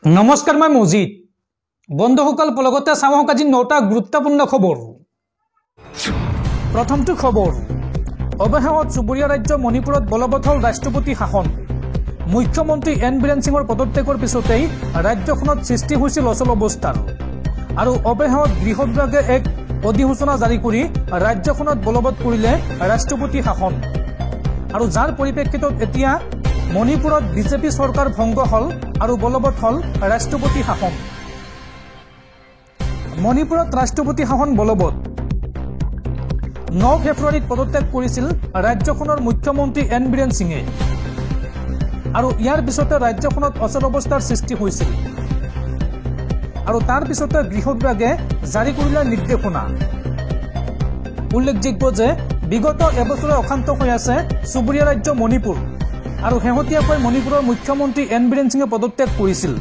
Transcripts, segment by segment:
নমস্কাৰ মই মজিদ বন্ধুসকল পলগতে চাওক আজি 9টা গুৰুত্বপূৰ্ণ খবৰ। প্ৰথমটো খবৰ অৱশেষত চুবুৰীয়া ৰাজ্য মণিপুৰত বলবৎ হ'ল ৰাষ্ট্ৰপতি শাসন। মুখ্যমন্ত্ৰী এন বীৰেন সিঙৰ পদত্যাগৰ পিছতেই ৰাজ্যখনত সৃষ্টি হৈছিল অচল অৱস্থাৰ আৰু অৱশেষত গৃহ বিভাগে এক অধিসূচনা জাৰি কৰি ৰাজ্যখনত বলবৎ কৰিলে ৰাষ্ট্ৰপতি শাসন আৰু যাৰ পৰিপ্ৰেক্ষিতত এতিয়া মণিপুৰত বিজেপি চৰকাৰ ভংগ হল আৰু বলবৎ হল ৰাষ্ট্ৰপতি শাসন। মণিপুৰত ৰাষ্ট্ৰপতি শাসন বলবৎ 9 ফেব্ৰুৱাৰীত পদত্যাগ কৰিছিল ৰাজ্যখনৰ মুখ্যমন্ত্ৰী এন বীৰেন সিঙে আৰু ইয়াৰ পিছতে ৰাজ্যখনত অচল অৱস্থাৰ সৃষ্টি হৈছিল আৰু তাৰ পিছতে গৃহ বিভাগে জাৰি কৰিলে নিৰ্দেশনা। উল্লেখযোগ্য যে বিগত এবছৰে অশান্ত হৈ আছে চুবুৰীয়া ৰাজ্য মণিপুৰ আৰু শেহতীয়াকৈ মণিপুৰৰ মুখ্যমন্ত্ৰী এন বীৰেন সিঙে পদত্যাগ কৰিছিল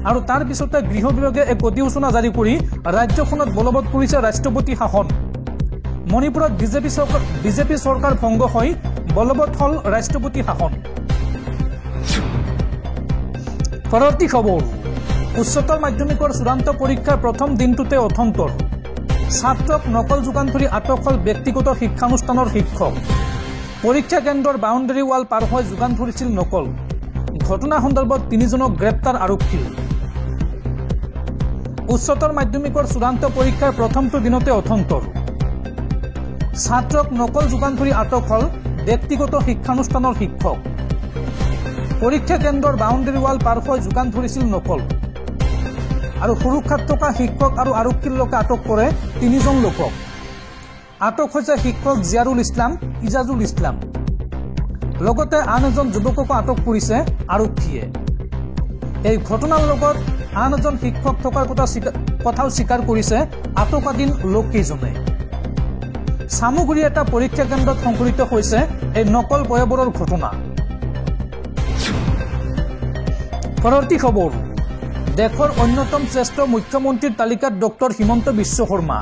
আৰু তাৰ পিছতে গৃহ বিভাগে এক অধিসূচনা জাৰি কৰি ৰাজ্যখনত বলবৎ কৰিছে ৰাষ্ট্ৰপতি শাসন। মণিপুৰত বিজেপি চৰকাৰ ভংগ হৈ বলবৎ হল ৰাষ্ট্ৰপতি শাসন। পৰৱৰ্তী খবৰ উচ্চতৰ মাধ্যমিকৰ চূড়ান্ত পৰীক্ষাৰ প্ৰথম দিনটোতে অথন্তৰ ছাত্ৰক নকল যোগান ধৰি আটক হল ব্যক্তিগত শিক্ষানুষ্ঠানৰ শিক্ষক। পৰীক্ষা কেন্দ্ৰৰ বাউণ্ডাৰী ৱাল পাৰ হৈ যোগান ধৰিছিল নকল। ঘটনা সন্দৰ্ভত 3জনক গ্ৰেপ্তাৰ আৰক্ষীৰ। উচ্চতৰ মাধ্যমিকৰ চূড়ান্ত পৰীক্ষাৰ প্ৰথমটো দিনতে অথন্তৰ ছাত্ৰক নকল যোগান ধৰি আটক হল ব্যক্তিগত শিক্ষানুষ্ঠানৰ শিক্ষক। পৰীক্ষা কেন্দ্ৰৰ বাউণ্ডাৰী ৱাল পাৰ হৈ যোগান ধৰিছিল নকল আৰু সুৰক্ষাত থকা শিক্ষক আৰু আৰক্ষীৰ লোকে আটক কৰে 3জন লোকক। আটক হৈছে শিক্ষক জিয়াৰুল ইছলাম, ইজাজুল ইছলাম। লগতে আন এজন যুৱককো আটক কৰিছে আৰক্ষীয়ে। এই ঘটনাৰ লগত আন এজন শিক্ষক থকাৰ কথাও স্বীকাৰ কৰিছে আটকাধীন লোককেইজনে। চামুগুৰি এটা পৰীক্ষা কেন্দ্ৰত সংঘটিত হৈছে এই নকল বয়বৰৰ ঘটনা। পৰৱৰ্তী খবৰ দেশৰ অন্যতম শ্ৰেষ্ঠ মুখ্যমন্ত্ৰীৰ তালিকাত ডক্টৰ হিমন্ত বিশ্ব শৰ্মা।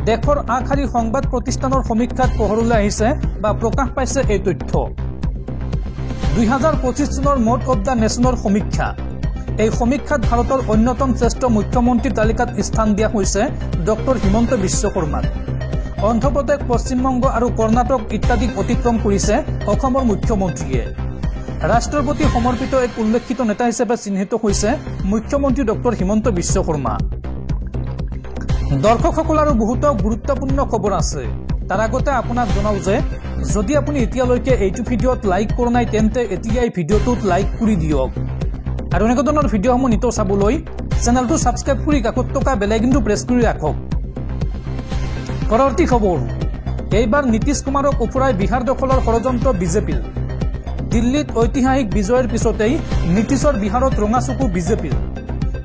দেশৰ আগশাৰীৰ সংবাদ প্ৰতিষ্ঠানৰ সমীক্ষাত পোহৰলৈ আহিছে বা প্ৰকাশ পাইছে এই তথ্য। 2025 চনৰ মোড অব দ্য নেশ্যনৰ সমীক্ষা। এই সমীক্ষাত ভাৰতৰ অন্যতম শ্ৰেষ্ঠ মুখ্যমন্ত্ৰীৰ তালিকাত স্থান দিয়া হৈছে ডক্টৰ হিমন্ত বিশ্ব শৰ্মাক। অন্ধ্ৰপ্ৰদেশ, পশ্চিমবংগ আৰু কৰ্ণাটক ইত্যাদিক অতিক্ৰম কৰিছে অসমৰ মুখ্যমন্ত্ৰীয়ে। ৰাষ্ট্ৰৰ প্ৰতি সমৰ্পিত এক উল্লেখিত নেতা হিচাপে চিহ্নিত হৈছে মুখ্যমন্ত্ৰী ডক্টৰ হিমন্ত বিশ্ব শৰ্মা। দৰ্শকসকল আৰু বহুতো গুৰুত্বপূৰ্ণ খবৰ আছে। তাৰ আগতে আপোনাক জনাও যে যদি আপুনি এতিয়ালৈকে এইটো ভিডিঅ'ত লাইক কৰা নাই তেন্তে এতিয়া এই ভিডিঅ'টোত লাইক কৰি দিয়ক আৰু এনেকুৱা ধৰণৰ ভিডিঅ'সমূহ নিতৌ চাবলৈ চেনেলটো ছাবস্ক্ৰাইব কৰি কাষত থকা বেল আইকনটো প্ৰেছ কৰি ৰাখক। পৰৱৰ্তী খবৰ এইবাৰ নীতিশ কুমাৰক উফৰাই বিহাৰ দখলৰ ষড়যন্ত্ৰ বিজেপিৰ। দিল্লীত ঐতিহাসিক বিজয়ৰ পিছতেই নীতিশৰ বিহাৰত ৰঙাচকু বিজেপিৰ।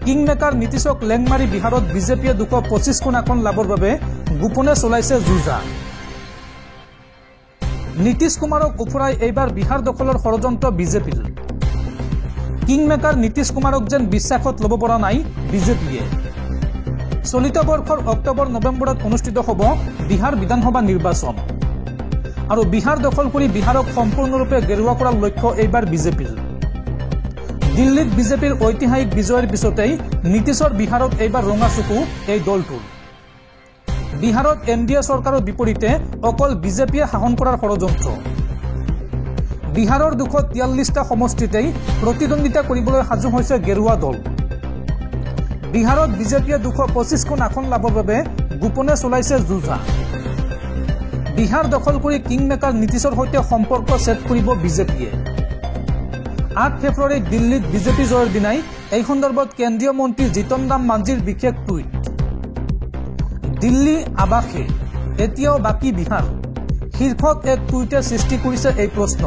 কিং মেকাৰ নীতিশক লেং মাৰি বিহাৰত বিজেপিয়ে 225খন আসন লাভৰ বাবে গোপনে চলাইছে যুঁজা। নীতিশ কুমাৰক উফৰাই এইবাৰ বিহাৰ দখলৰ ষড়যন্ত্ৰ বিজেপিৰ। কিং মেকাৰ নীতিশ কুমাৰক যেন বিশ্বাসত ল'ব পৰা নাই বিজেপিয়ে। চলিত বৰ্ষৰ অক্টোবৰ-নৱেম্বৰত অনুষ্ঠিত হ'ব বিহাৰ বিধানসভা নিৰ্বাচন আৰু বিহাৰ দখল কৰি বিহাৰক সম্পূৰ্ণৰূপে গেৰুৱা কৰাৰ লক্ষ্য এইবাৰ বিজেপিৰ। দিল্লীত বিজেপিৰ ঐতিহাসিক বিজয়ৰ পিছতেই নীতিশৰ বিহাৰত এইবাৰ ৰঙাচকু এই দলটোৰ। বিহাৰত এনডিএ চৰকাৰৰ বিপৰীতে অকল বিজেপিয়ে শাসন কৰাৰ ষড়যন্ত্ৰ। বিহাৰৰ 243টা সমষ্টিতেই প্ৰতিদ্বন্দ্বিতা কৰিবলৈ সাজু হৈছে গেৰুৱা দল। বিহাৰত বিজেপিয়ে 225খন আসন লাভৰ বাবে গোপনে চলাইছে যুঁজা। বিহাৰ দখল কৰি কিং মেকাৰ নীতিশৰ সৈতে সম্পৰ্ক ছেদ কৰিব বিজেপিয়ে। 8 ফেব্ৰুৱাৰীত দিল্লীত বিজেপি জয়ৰ দিনাই এই সন্দৰ্ভত কেন্দ্ৰীয় মন্ত্ৰী জিতন ৰাম মাঞ্জিৰ বিশেষ টুইট। দিল্লী আবাসে এতিয়াও বাকী বিহাৰ শীৰ্ষক এক টুইটে সৃষ্টি কৰিছে এই প্ৰশ্ন।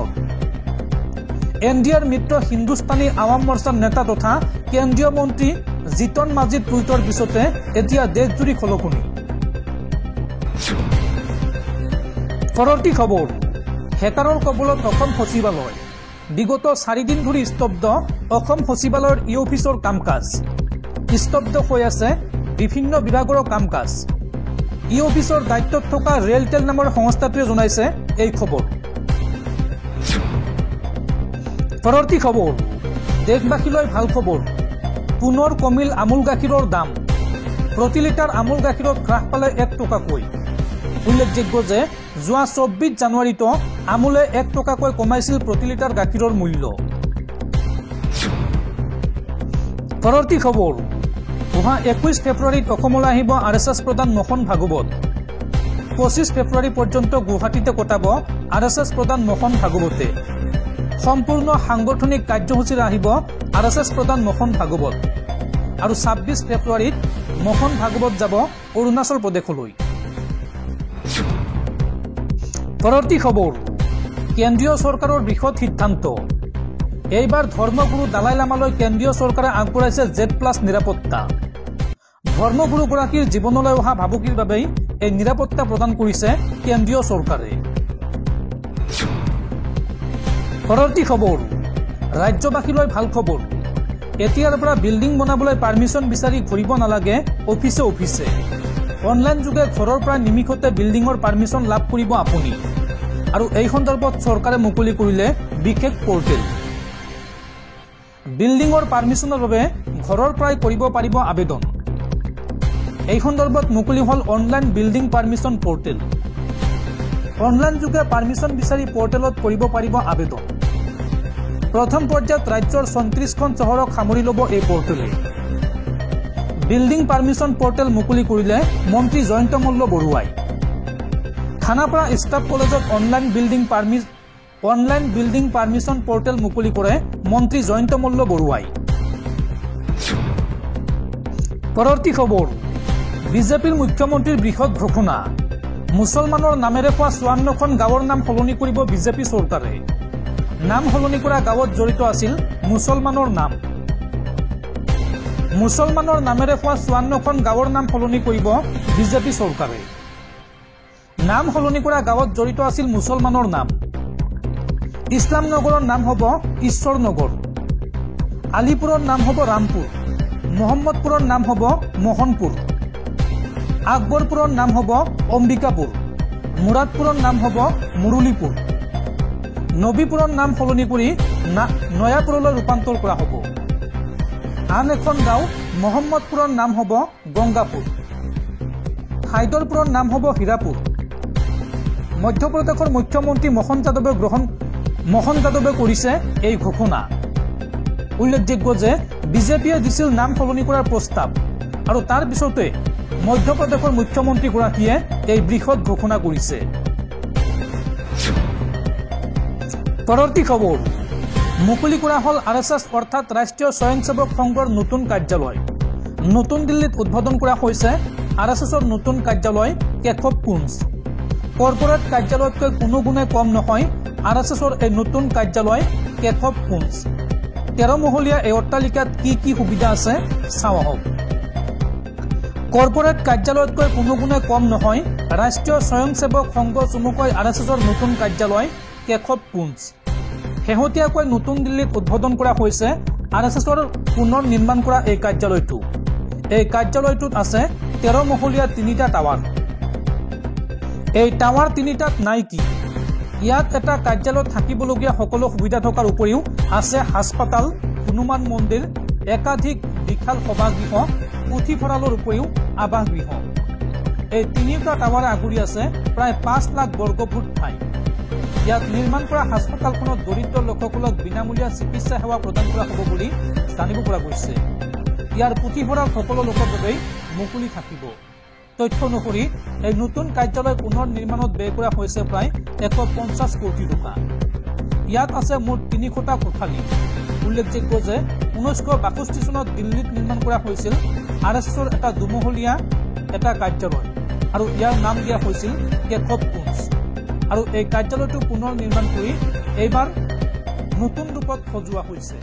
এনডিএৰ মিত্ৰ হিন্দুস্তানী আৱাম মৰ্চাৰ নেতা তথা কেন্দ্ৰীয় মন্ত্ৰী জিতন মাঞ্জিৰ টুইটৰ পিছতে এতিয়া দেশজুৰি খলকনি। পৰৱৰ্তী খবৰ হেকাৰৰ কবলত অসম সচিবালয়। বিগত 4 দিন ধৰি স্তব্ধ অসম সচিবালয়ৰ অফিচৰ কাম কাজ। স্তব্ধ হৈ আছে বিভিন্ন বিভাগৰ কাম কাজ। অফিচৰ দায়িত্বত থকা ৰেলটেল নামৰ সংস্থাটোৱে জনাইছে এই খবৰ। পৰৱৰ্তী খবৰ দেশবাসীলৈ ভাল খবৰ। পুনৰ কমিল আমুল গাখীৰৰ দাম প্ৰতি লিটাৰ আমুল গাখীৰত হ্ৰাস পালে 1 টকাকৈ উল্লেখযোগ্য যে যোৱা 24 জানুৱাৰীতো আমুলে 1 টকাকৈ কমাইছিল প্ৰতি লিটাৰ গাখীৰৰ মূল্য পৰৱৰ্তী খবৰ অহা 21 ফেব্ৰুৱাৰীত অসমলৈ আহিব আৰএছএছ প্ৰধান মোহন ভাগৱত 25 ফেব্ৰুৱাৰী পৰ্যন্ত গুৱাহাটীতে কটাব আৰএছএছ প্ৰধান মোহন ভাগৱতে সম্পূৰ্ণ সাংগঠনিক কাৰ্যসূচীৰে আহিব আৰএছএছ প্ৰধান মোহন ভাগৱত আৰু 26 ফেব্ৰুৱাৰীত মোহন ভাগৱত যাব অৰুণাচল প্ৰদেশলৈ পৰৱৰ্তী খবৰ কেন্দ্ৰীয় চৰকাৰৰ বৃহৎ সিদ্ধান্ত এইবাৰ ধৰ্মগুৰু দালাই লামালৈ কেন্দ্ৰীয় চৰকাৰে আগবঢ়াইছে Z+ নিৰাপত্তা ধৰ্মগুৰুগৰাকীৰ জীৱনলৈ অহা ভাবুকিৰ বাবেই এই নিৰাপত্তা প্ৰদান কৰিছে কেন্দ্ৰীয় চৰকাৰে পৰৱৰ্তী খবৰ ৰাজ্যবাসীলৈ ভাল খবৰ এতিয়াৰ পৰা বিল্ডিং বনাবলৈ পাৰমিশন বিচাৰি ঘূৰিব নালাগে অফিসে অফিসে অনলাইন যোগে ঘৰৰ পৰা নিমিষতে বিল্ডিঙৰ পাৰমিশন লাভ কৰিব আপুনি আৰু এই সন্দৰ্ভত চৰকাৰে মুকলি কৰিলে বিশেষ পোৰ্টেল বিল্ডিঙৰ পাৰমিশনৰ বাবে ঘৰৰ পৰাই কৰিব পাৰিব আবেদন এই সন্দৰ্ভত মুকলি হল online building permission portal online যোগে পাৰমিশন বিচাৰি পোৰ্টেলত কৰিব পাৰিব আবেদন প্ৰথম পৰ্যায়ত ৰাজ্যৰ ৩৬খন চহৰক সামৰি ল'ব এই পোৰ্টেলে বিল্ডিং পাৰমিশন পোৰ্টেল মুকলি কৰিলে মন্ত্ৰী জয়ন্ত মল্ল বৰুৱাই খানাপাৰা ষ্টাফ কলেজত অনলাইন বিল্ডিং পাৰমিশন পোৰ্টেল মুকলি কৰে মন্ত্ৰী জয়ন্ত মল্ল বৰুৱাই পৰৱৰ্তী খবৰ বিজেপিৰ মুখ্যমন্ত্ৰীৰ বৃহৎ ঘোষণা মুছলমানৰ নামেৰে পোৱা ৫৪খন গাঁৱৰ নাম সলনি কৰিব বিজেপি চৰকাৰে নাম সলনি কৰা গাঁৱত জড়িত আছিল মুছলমানৰ নাম মুছলমানৰ নামেৰে পোৱা ৫৪খন গাঁৱৰ নাম সলনি কৰিব বিজেপি চৰকাৰে নাম সলনি কৰা গাঁৱত জড়িত আছিল মুছলমানৰ নাম ইছলাম নগৰৰ নাম হ'ব ঈশ্বৰ নগৰ আলিপুৰৰ নাম হ'ব ৰামপুৰ মোহাম্মদপুৰৰ নাম হ'ব মোহনপুৰ আকবৰপুৰৰ নাম হ'ব অম্বিকাপুৰ মুৰাদপুৰৰ নাম হ'ব মুৰুলীপুৰ নবীপুৰৰ নাম সলনি কৰি নয়াপুৰলৈ ৰূপান্তৰ কৰা হ'ব আন এখন গাঁও মোহাম্মদপুৰৰ নাম হ'ব গংগাপুৰ হাইদৰপুৰৰ নাম হ'ব হীৰাপুৰ মধ্যপ্ৰদেশৰ মুখ্যমন্ত্ৰী মোহন যাদৱে কৰিছে এই ঘোষণা উল্লেখযোগ্য যে বিজেপিয়ে দিছিল নাম সলনি কৰাৰ প্ৰস্তাৱ আৰু তাৰ পিছতে মধ্যপ্ৰদেশৰ মুখ্যমন্ত্ৰীগৰাকীয়ে এই বৃহৎ ঘোষণা কৰিছে পৰৱৰ্তী খবৰ মুকলি কৰা হল আৰএছএছ অৰ্থাৎ ৰাষ্ট্ৰীয় স্বয়ংসেৱক সংঘৰ নতুন কাৰ্যালয় নতুন দিল্লীত উদ্বোধন কৰা হৈছে আৰএছএছৰ নতুন কাৰ্যালয় কেশৱকুঞ্জ কৰ্পোৰেট কাৰ্যালয়তকৈ কোনো গুণে কম নহয় আৰএছএছৰ এই নতুন কাৰ্যালয় কেশৱকুঞ্জ 13 মহলীয়া এই অট্টালিকাত কি সুবিধা আছে চাওঁ আহক কৰ্পোৰেট কাৰ্যালয়তকৈ কোনো গুণে কম নহয় ৰাষ্ট্ৰীয় স্বয়ংসেৱক সংঘ চমুকৈ আৰএছএছৰ নতুন কাৰ্যালয় কেশৱকুঞ্জ শেহতীয়াকৈ নতুন দিল্লীত উদ্বোধন কৰা হৈছে আৰএছএছৰ পুনৰ নিৰ্মাণ কৰা এই কাৰ্যালয়টোত আছে 13 মহলীয়া 3টা টাৱাৰ এই টাৱাৰ 3টাত নাই কি ইয়াত এটা কাৰ্যালয়ত থাকিবলগীয়া সকলো সুবিধা থকাৰ উপৰিও আছে হাস্পতাল হনুমান মন্দিৰ একাধিক বিশাল সভাগৃহ পুথিভঁৰালৰ উপৰিও আৱাসগৃহ এই 3টা টাৱাৰে আগুৰি আছে প্ৰায় 5 লাখ বৰ্গফুট ঠাই ইয়াত নিৰ্মাণ কৰা হাস্পতালখনত দৰিদ্ৰ লোকসকলক বিনামূলীয়া চিকিৎসা সেৱা প্ৰদান কৰা হ'ব বুলি জানিব পৰা গৈছে ইয়াৰ পুথিভঁৰাল সকলো লোকৰ বাবে মুকলি থাকিব তথ্য অনুসৰি এই নতুন কাৰ্যালয় পুনৰ নিৰ্মাণত ব্যয় কৰা হৈছে প্ৰায় 150 কোটি টকা ইয়াত আছে মুঠ 300টা কোঠালি উল্লেখযোগ্য যে 1962 চনত দিল্লীত নিৰ্মাণ কৰা হৈছিল আৰএছএছৰ এটা দুমহলীয়া এটা কাৰ্যালয় আৰু ইয়াৰ নাম দিয়া হৈছিল কেশৱকুঞ্জ আৰু এই কাৰ্যালয়টো পুনৰ নিৰ্মাণ কৰি এইবাৰ নতুন ৰূপত সজোৱা হৈছে